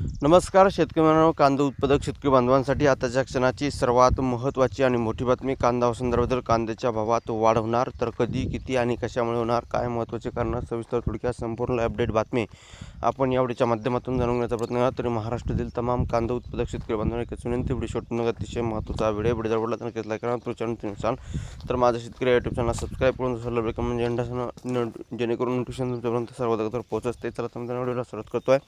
नमस्कार शेतकरी मित्रांनो, कांदा उत्पादक शेतकरी बांधवांसाठी आताच्या क्षणाची सर्वात महत्त्वाची आणि मोठी बातमी. कांदा संदर्भातील कांद्याच्या भावात वाढ होणार, तर कधी, किती आणि कशामुळे होणार, काय महत्त्वाचे कारण, सविस्तर थोडक्यात संपूर्ण अपडेट बातमी आपण या व्हिडिओच्या माध्यमातून जाणून घेण्याचा प्रयत्न करा. तरी महाराष्ट्रातील तमाम कांदा उत्पादक शेतकरी बांधवांना एक विनंती, व्हिडिओ शॉर्ट अतिशय महत्त्वाचा व्हिडिओ जर आवडला तर नक्कीच लाईक करा. चॅनल नसाल तर माझं शेतकरी यूट्यूब चॅनल सबस्क्राईब करून दुसरं म्हणजे जेणेकरून नोटिफिकेशन तुमच्यापर्यंत सर्वात अगोदर पोहोचते. चला तर व्हिडिओला सुरुवात करतो आहे.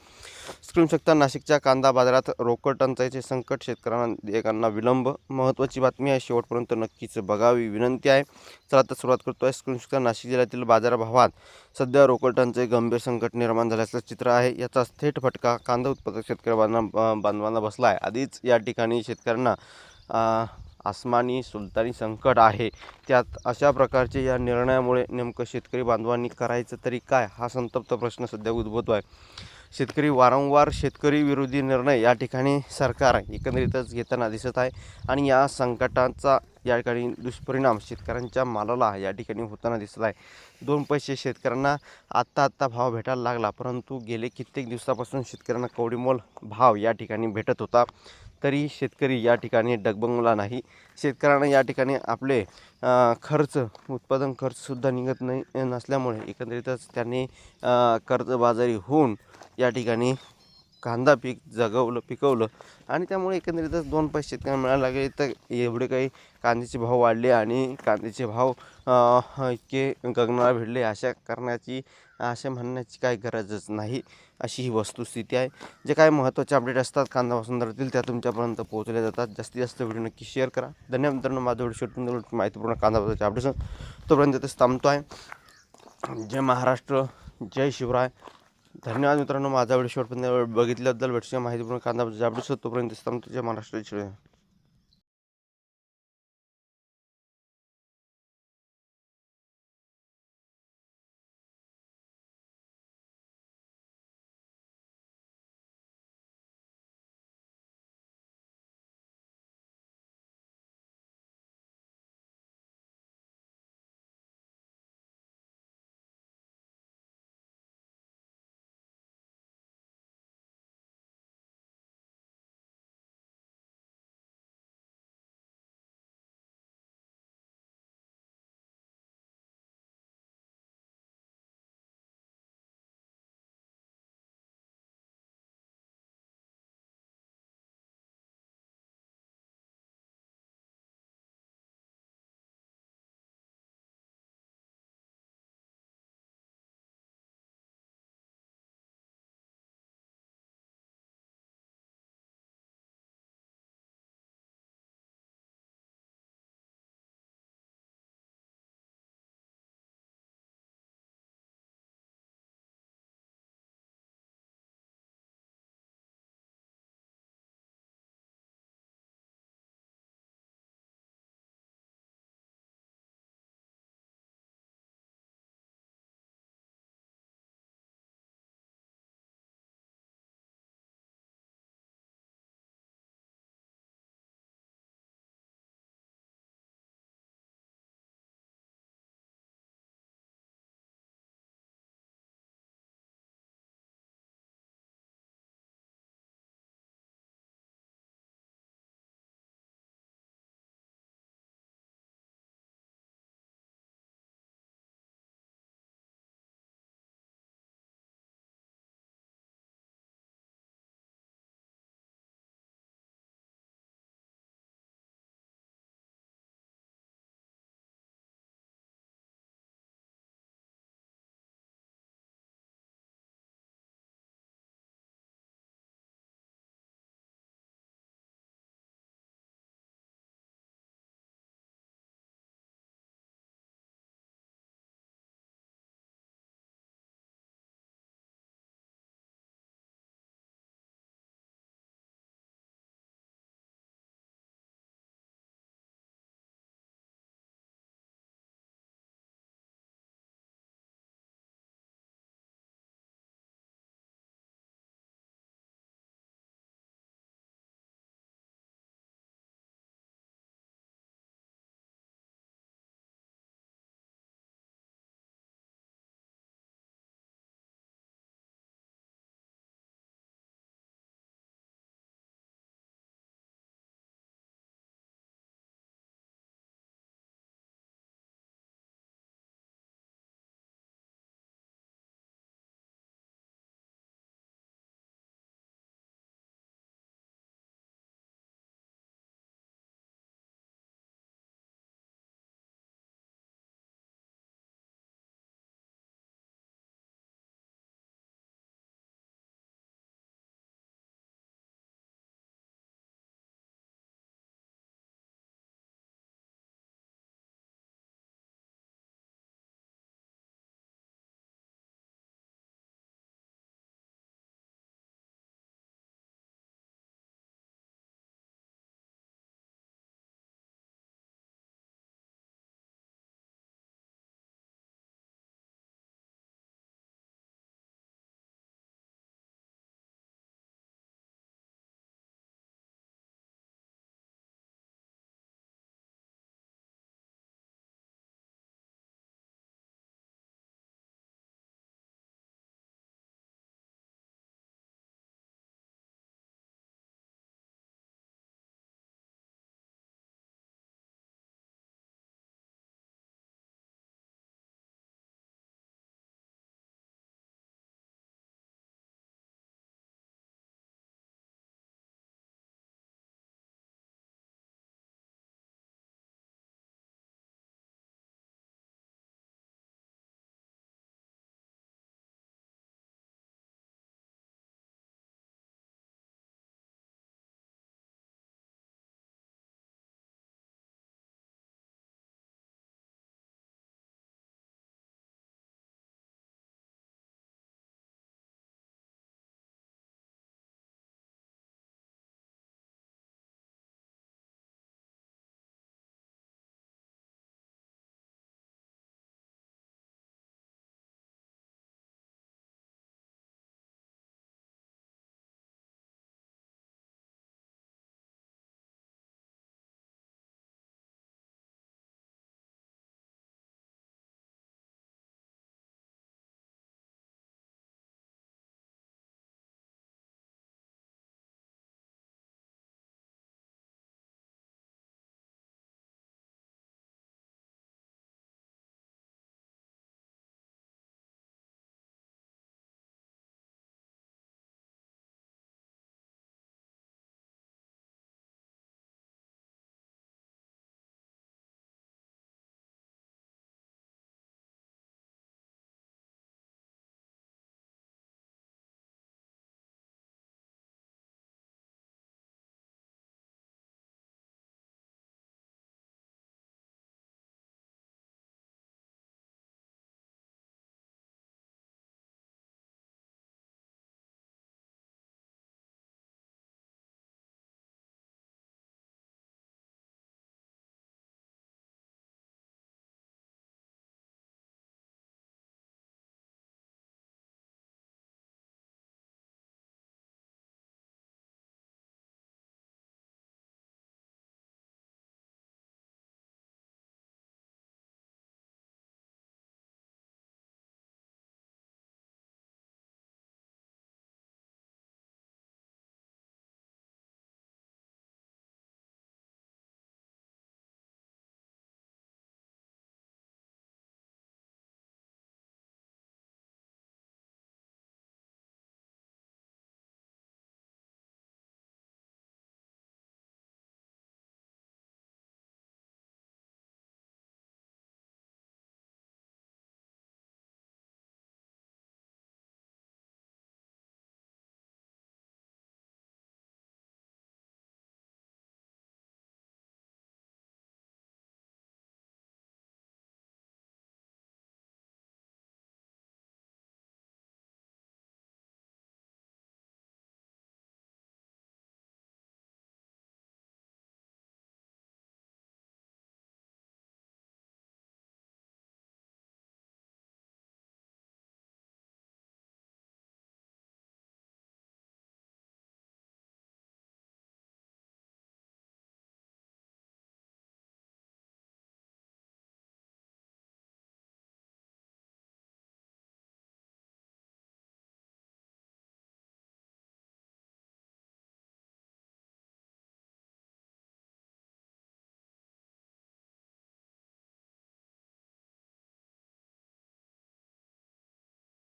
स्क्रीन शकता, नाशिकच्या कांदा बाजारात रोकड टंचाईचे संकट, शेतकऱ्यांना देयकांना विलंब. महत्त्वाची बातमी आहे, शेवटपर्यंत नक्कीच बघावी विनंती आहे. चला तर सुरुवात करतो आहे. स्क्रीन शकता, नाशिक जिल्ह्यातील बाजारभावात सध्या रोकड टंचाई गंभीर संकट निर्माण झाल्याचं चित्र आहे. याचा थेट फटका कांदा उत्पादक शेतकरी बांधवांना बसला आहे. आधीच या ठिकाणी शेतकऱ्यांना आसमानी सुलतानी संकट आहे. त्यात अशा प्रकारचे या निर्णयामुळे नेमकं शेतकरी बांधवांनी करायचं तरी काय, हा संतप्त प्रश्न सध्या उद्भवतो आहे. शेतकरी वारंवार शेतकरी विरोधी निर्णय या ठिकाणी सरकार एकंदरीतच घेताना दिसत आहे आणि या संकटाचा या ठिकाणी दुष्परिणाम शेतकऱ्यांच्या मालाला या ठिकाणी होताना दिसत आहे. 2 पैसे शेतकऱ्यांना आत्ता भाव भेटायला लागला, परंतु गेले कित्येक दिवसापासून शेतकऱ्यांना कवडीमोल भाव या ठिकाणी भेटत होता, तरी शेतकरी या ठिकाणी डगमगला नाही. शेतकऱ्यांना या ठिकाणी आपले उत्पादन खर्चसुद्धा निघत नसल्यामुळे एकंदरीतच त्यांनी कर्जबाजारी होऊन या ठिकाणी कांदा पिकवलं आणि त्यामुळे एकंदरीतच 2 पैसे शेतकऱ्यांना मिळायला लागले. तर एवढे काही कांद्याचे भाव वाढले आणि कांद्याचे भाव इतके गगनाला भिडले असे म्हणण्याची काही गरजच नाही, अशी ही वस्तुस्थिती आहे. जे काही महत्त्वाचे अपडेट असतात कांदा संदर्भातील त्या तुमच्यापर्यंत पोहोचले जातात. जास्तीत जास्त व्हिडिओ नक्की शेअर करा. धन्यवाद मित्रांनो. माझा व्हिडिओ शेवटपर्यंत माहितीपूर्ण कांदाबद्दलचे अपडेट्स तोपर्यंत तेच थांबतो आहे. जय महाराष्ट्र, जय शिवराय. धन्यवाद मित्रांनो. माझा व्हिडिओ शेवटपर्यंत बघितल्याबद्दल. भेटूया माहितीपूर्ण कांदाबद्दलचे अपडेट्स तोपर्यंत तेच थांबतो. जय महाराष्ट्र, जय शिवराय.